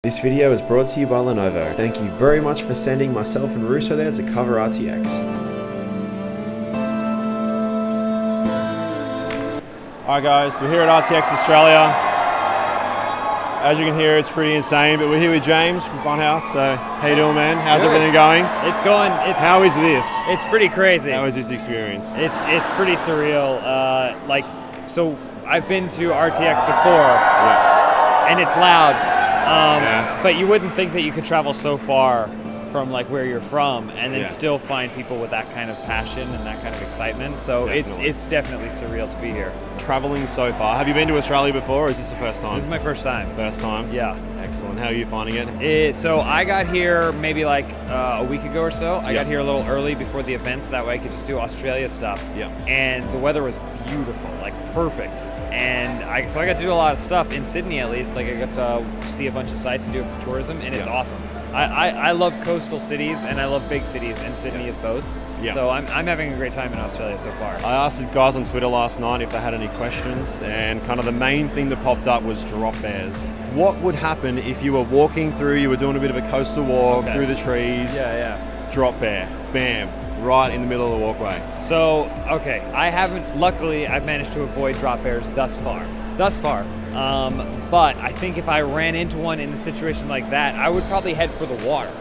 This video is brought to you by Lenovo. Thank you very much for sending myself and Russo there to cover RTX. Alright guys, we're here at RTX Australia. As you can hear, it's pretty insane, but we're here with James from Funhaus. So, how you doing, man? How's everything going? It's going. How is this? It's pretty crazy. How is this experience? It's pretty surreal. So I've been to RTX before, and it's loud. But you wouldn't think that you could travel so far from like where you're from and then still find people with that kind of passion and that kind of excitement. So it's definitely surreal to be here. Traveling so far. Have you been to Australia before, or is this the first time? This is my first time. First time? Yeah. Excellent. How are you finding it? So I got here maybe like a week ago or so. I got here a little early before the events. That way I could just do Australia stuff. Yeah. And the weather was beautiful, like perfect. And so I got to do a lot of stuff in Sydney, at least. Like I got to see a bunch of sites and do tourism, and it's awesome. I love coastal cities and I love big cities, and Sydney is both. Yeah. So I'm having a great time in Australia so far. I asked the guys on Twitter last night if they had any questions, and kind of the main thing that popped up was drop bears. What would happen if you were walking through, you were doing a bit of a coastal walk through the trees, drop bear, bam, right in the middle of the walkway? So, luckily I've managed to avoid drop bears thus far. But I think if I ran into one in a situation like that, I would probably head for the water.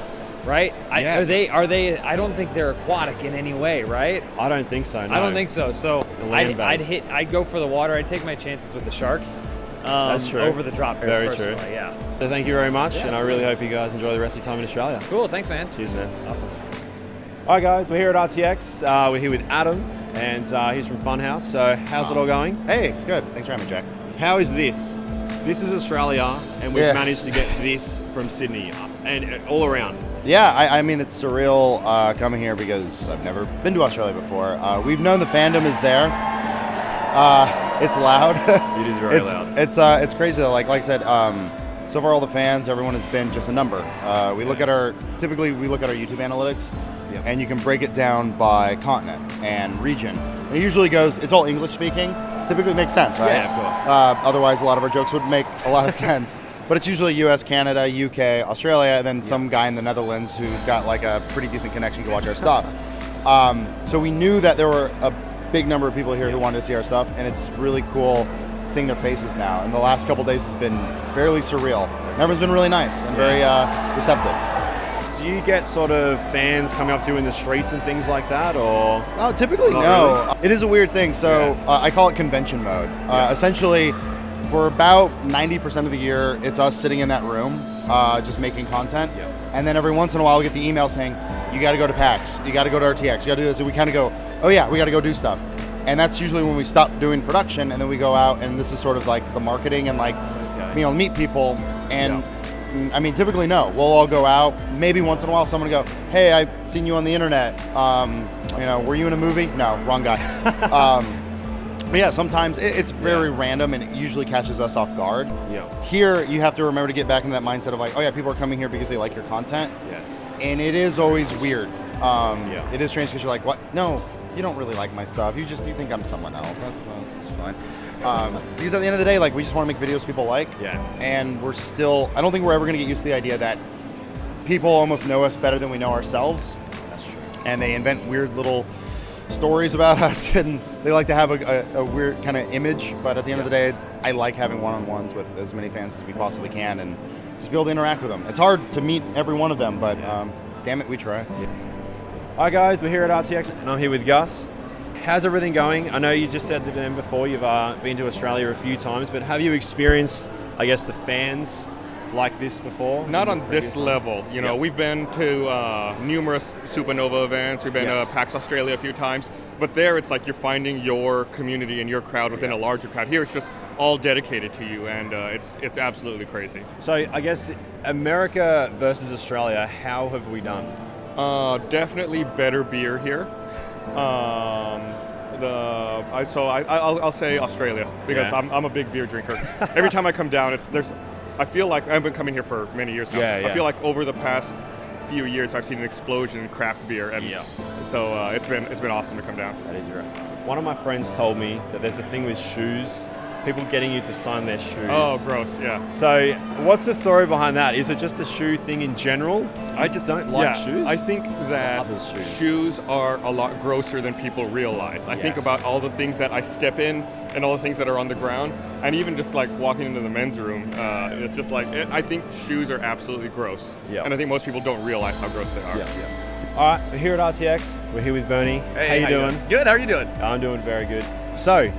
Right? Yes. Are they? I don't think they're aquatic in any way, right? I don't think so. No. I don't think so. So I'd go for the water. I'd take my chances with the sharks. That's true. Over the drop bears. Very true. Yeah. So thank you very much, and I really hope you guys enjoy the rest of your time in Australia. Cool. Thanks, man. Cheers, man. Awesome. All right, guys. We're here at RTX. We're here with Adam, and he's from Funhaus. So how's it all going? Hey, it's good. Thanks for having me, Jack. How is this? This is Australia, and we've managed to get this from Sydney and all around. Yeah, I mean, it's surreal coming here because I've never been to Australia before. We've known the fandom is there. It's loud. It is very loud. It's crazy though. Like I said, so far all the fans, everyone has been just a number. We look at our YouTube analytics, and you can break it down by continent and region. And it usually goes. It's all English speaking. Typically makes sense, right? Yeah, of course. Otherwise, a lot of our jokes would make a lot of sense. But it's usually US, Canada, UK, Australia, and then some guy in the Netherlands who got like a pretty decent connection to watch our stuff. So we knew that there were a big number of people here who wanted to see our stuff, and it's really cool seeing their faces now. And the last couple of days has been fairly surreal. And everyone's been really nice and very receptive. Do you get sort of fans coming up to you in the streets and things like that, or? No, typically no. Really? It is a weird thing. So I call it convention mode. Essentially, for about 90% of the year, it's us sitting in that room, just making content. Yep. And then every once in a while, we get the email saying, you got to go to PAX, you got to go to RTX, you got to do this. And we kind of go, oh yeah, we got to go do stuff. And that's usually when we stop doing production, and then we go out, and this is sort of like the marketing and like, meet people. And I mean, typically no. We'll all go out. Maybe once in a while, someone will go, hey, I've seen you on the internet. Were you in a movie? No, wrong guy. But yeah, sometimes it's very random, and it usually catches us off guard. Yeah. Here, you have to remember to get back into that mindset of like, oh yeah, people are coming here because they like your content. Yes. And it is always weird. It is strange because you're like, what? No, you don't really like my stuff. You think I'm someone else. That's fine. Because at the end of the day, like, we just want to make videos people like. Yeah. And I don't think we're ever going to get used to the idea that people almost know us better than we know ourselves. That's true. And they invent weird little stories about us, and they like to have a weird kind of image, but at the end of the day, I like having one-on-ones with as many fans as we possibly can and just be able to interact with them. It's hard to meet every one of them, but damn it, we try. Alright guys, we're here at RTX, and I'm here with Gus. How's everything going? I know you just said that before, you've been to Australia a few times, but have you experienced, I guess, the fans like this before? Not on this level. We've been to numerous Supernova events. We've been to PAX Australia a few times. But there, it's like you're finding your community and your crowd within a larger crowd. Here, it's just all dedicated to you, and it's absolutely crazy. So I guess America versus Australia, how have we done? Definitely better beer here. I'll say Australia because I'm a big beer drinker. Every time I come down, I feel like I've been coming here for many years now. I feel like over the past few years, I've seen an explosion in craft beer, and so it's been awesome to come down. That is right. One of my friends told me that there's a thing with shoes people getting you to sign their shoes. Oh, gross, yeah. So what's the story behind that? Is it just a shoe thing in general? I just don't like shoes. I think that Others' shoes. shoes are a lot grosser than people realize. I think about all the things that I step in and all the things that are on the ground, and even just like walking into the men's room, it's just like, I think shoes are absolutely gross. Yeah. And I think most people don't realize how gross they are. All right, we're here at RTX. We're here with Bernie. Hey, how you doing? Good, how are you doing? I'm doing very good. So,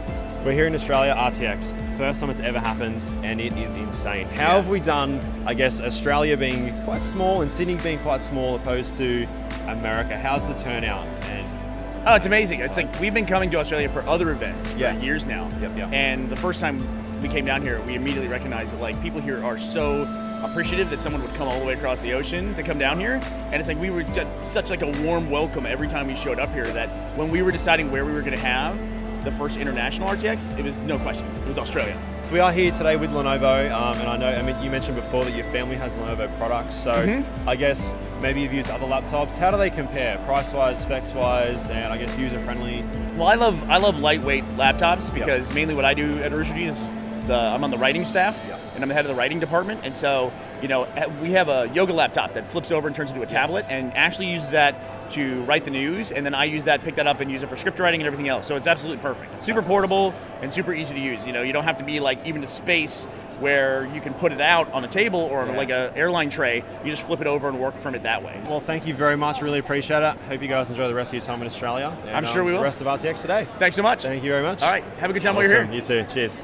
we're here in Australia, RTX. The first time it's ever happened, and it is insane. How have we done, I guess, Australia being quite small and Sydney being quite small opposed to America? How's the turnout? And Oh, it's amazing. It's like we've been coming to Australia for other events for years now. Yep. And the first time we came down here, we immediately recognized that like people here are so appreciative that someone would come all the way across the ocean to come down here. And it's like we were just such like a warm welcome every time we showed up here that when we were deciding where we were going to have the first international RTX, it was no question. It was Australia. so we are here today with Lenovo, and I mean, you mentioned before that your family has Lenovo products, so I guess maybe you've used other laptops. How do they compare, price-wise, specs-wise, and I guess user-friendly? Well, I love lightweight laptops because mainly what I do at RoosterTeeth is I'm on the writing staff and I'm the head of the writing department, and so we have a yoga laptop that flips over and turns into a tablet, and Ashley uses that to write the news, and then I use that, pick that up, and use it for script writing and everything else. So it's absolutely perfect. It's super portable and super easy to use. You don't have to be like even to space where you can put it out on a table or on like a airline tray. You just flip it over and work from it that way. Well, thank you very much. Really appreciate it. Hope you guys enjoy the rest of your time in Australia. And, I'm sure we will. The rest of RTX today. Thanks so much. Thank you very much. All right, have a good time while you're here. You too. Cheers.